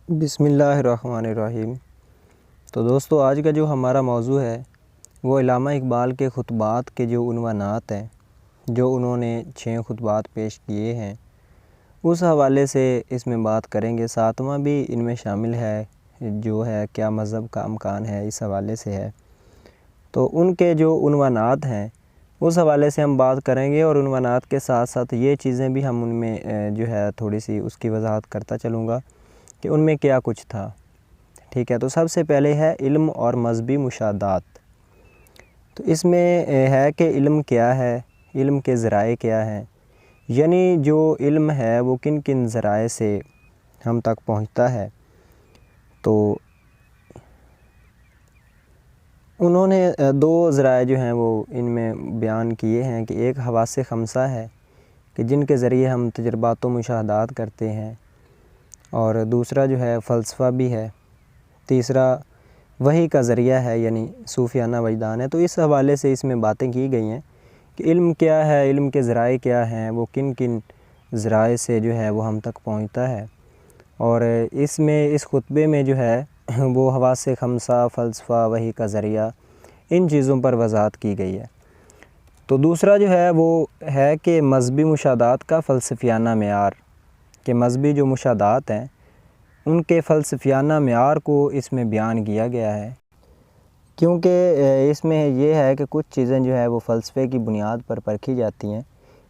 بسم اللہ الرحمن الرحیم۔ تو دوستو، آج کا جو ہمارا موضوع ہے وہ علامہ اقبال کے خطبات کے جو عنوانات ہیں، جو انہوں نے 6 خطبات پیش کیے ہیں، اس حوالے سے اس میں بات کریں گے۔ 7واں بھی ان میں شامل ہے، جو ہے کیا مذہب کا امکان ہے، اس حوالے سے ہے۔ تو ان کے جو عنوانات ہیں اس حوالے سے ہم بات کریں گے، اور عنوانات کے ساتھ ساتھ یہ چیزیں بھی ہم ان میں جو ہے تھوڑی سی اس کی وضاحت کرتا چلوں گا کہ ان میں کیا کچھ تھا۔ ٹھیک ہے، تو سب سے پہلے ہے علم اور مذہبی مشاہدات۔ تو اس میں ہے کہ علم کیا ہے، علم کے ذرائع کیا ہیں، یعنی جو علم ہے وہ کن کن ذرائع سے ہم تک پہنچتا ہے۔ تو انہوں نے 2 ذرائع جو ہیں وہ ان میں بیان کیے ہیں کہ ایک حواس خمسہ ہے کہ جن کے ذریعے ہم تجربات و مشاہدات کرتے ہیں، اور دوسرا جو ہے فلسفہ بھی ہے، تیسرا وحی کا ذریعہ ہے یعنی صوفیانہ وجدان ہے۔ تو اس حوالے سے اس میں باتیں کی گئی ہیں کہ علم کیا ہے، علم کے ذرائع کیا ہیں، وہ کن کن ذرائع سے جو ہے وہ ہم تک پہنچتا ہے۔ اور اس میں اس خطبے میں جو ہے وہ حواس خمسہ، فلسفہ، وحی کا ذریعہ، ان چیزوں پر وضاحت کی گئی ہے۔ تو دوسرا جو ہے وہ ہے کہ مذہبی مشاہدات کا فلسفیانہ معیار، کہ مذہبی جو مشاہدات ہیں ان کے فلسفیانہ معیار کو اس میں بیان کیا گیا ہے، کیونکہ اس میں یہ ہے کہ کچھ چیزیں جو ہے وہ فلسفے کی بنیاد پر پرکھی جاتی ہیں،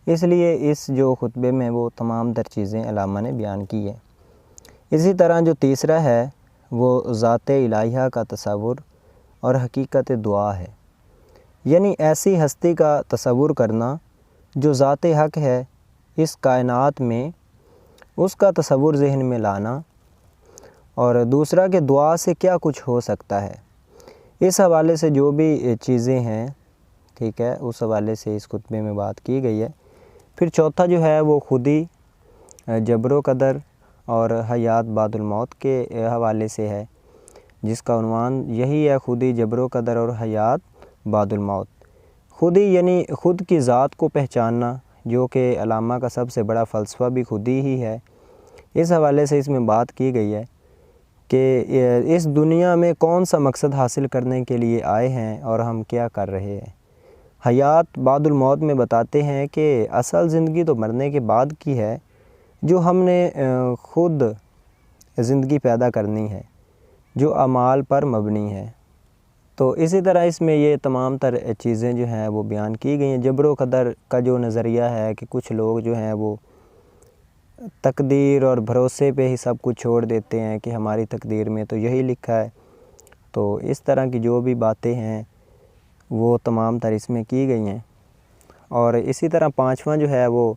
اس لیے اس جو خطبے میں وہ تمام تر چیزیں علامہ نے بیان کی ہیں۔ اسی طرح جو تیسرا ہے وہ ذات الہیہ کا تصور اور حقیقت دعا ہے، یعنی ایسی ہستی کا تصور کرنا جو ذات حق ہے اس کائنات میں، اس کا تصور ذہن میں لانا، اور دوسرا کہ دعا سے کیا کچھ ہو سکتا ہے۔ اس حوالے سے جو بھی چیزیں ہیں، ٹھیک ہے، اس حوالے سے اس خطبے میں بات کی گئی ہے۔ پھر چوتھا جو ہے وہ خودی، جبر و قدر اور حیات بعد الموت کے حوالے سے ہے، جس کا عنوان یہی ہے، خودی، جبر و قدر اور حیات بعد الموت۔ خودی یعنی خود کی ذات کو پہچاننا، جو کہ علامہ کا سب سے بڑا فلسفہ بھی خودی ہی ہے۔ اس حوالے سے اس میں بات کی گئی ہے کہ اس دنیا میں کون سا مقصد حاصل کرنے کے لیے آئے ہیں اور ہم کیا کر رہے ہیں۔ حیات بعد الموت میں بتاتے ہیں کہ اصل زندگی تو مرنے کے بعد کی ہے، جو ہم نے خود زندگی پیدا کرنی ہے، جو اعمال پر مبنی ہے۔ تو اسی طرح اس میں یہ تمام تر چیزیں جو ہیں وہ بیان کی گئی ہیں۔ جبر و قدر کا جو نظریہ ہے کہ کچھ لوگ جو ہیں وہ تقدیر اور بھروسے پہ ہی سب کچھ چھوڑ دیتے ہیں کہ ہماری تقدیر میں تو یہی لکھا ہے۔ تو اس طرح کی جو بھی باتیں ہیں وہ تمام تر اس میں کی گئی ہیں۔ اور اسی طرح 5واں جو ہے وہ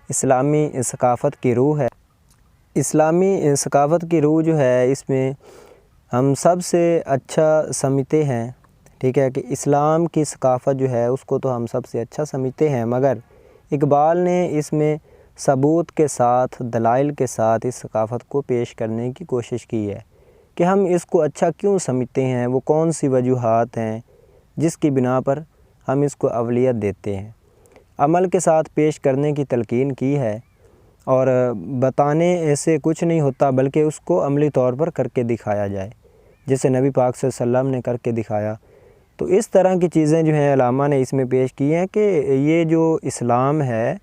اسلامی ثقافت کی روح ہے۔ اسلامی ثقافت کی روح جو ہے اس میں ہم سب سے اچھا سمجھتے ہیں، ٹھیک ہے، کہ اسلام کی ثقافت جو ہے اس کو تو ہم سب سے اچھا سمجھتے ہیں، مگر اقبال نے اس میں ثبوت کے ساتھ، دلائل کے ساتھ اس ثقافت کو پیش کرنے کی کوشش کی ہے کہ ہم اس کو اچھا کیوں سمجھتے ہیں، وہ کون سی وجوہات ہیں جس کی بنا پر ہم اس کو اولویت دیتے ہیں۔ عمل کے ساتھ پیش کرنے کی تلقین کی ہے، اور بتانے سے کچھ نہیں ہوتا بلکہ اس کو عملی طور پر کر کے دکھایا جائے، جیسے نبی پاک صلی اللہ علیہ وسلم نے کر کے دکھایا۔ تو اس طرح کی چیزیں جو ہیں علامہ نے اس میں پیش کی ہیں کہ یہ جو اسلام ہے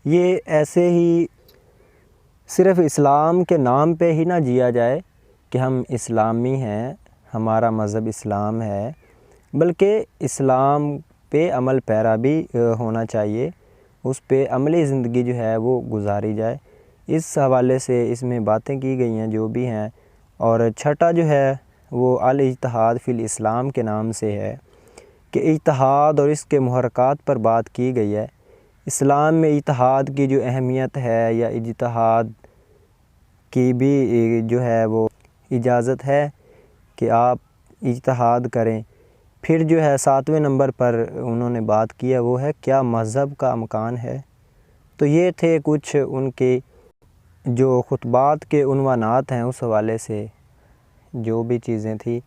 یہ ایسے ہی صرف اسلام کے نام پہ ہی نہ جیا جائے کہ ہم اسلامی ہیں، ہمارا مذہب اسلام ہے، بلکہ اسلام پہ عمل پیرا بھی ہونا چاہیے، اس پہ عملی زندگی جو ہے وہ گزاری جائے۔ اس حوالے سے اس میں باتیں کی گئی ہیں جو بھی ہیں۔ اور چھٹا جو ہے وہ الاجتہاد فی الاسلام کے نام سے ہے، کہ اجتہاد اور اس کے محرکات پر بات کی گئی ہے۔ اسلام میں اجتہاد کی جو اہمیت ہے، یا اجتہاد کی بھی جو ہے وہ اجازت ہے کہ آپ اجتہاد کریں۔ پھر جو ہے 7ویں نمبر پر انہوں نے بات کی ہے وہ ہے کیا مذہب کا امکان ہے۔ تو یہ تھے کچھ ان کے جو خطبات کے عنوانات ہیں، اس حوالے سے جو بھی چیزیں تھیں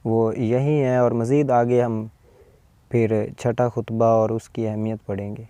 وہ یہی ہیں، اور مزید آگے ہم پھر چھٹا خطبہ اور اس کی اہمیت پڑھیں گے۔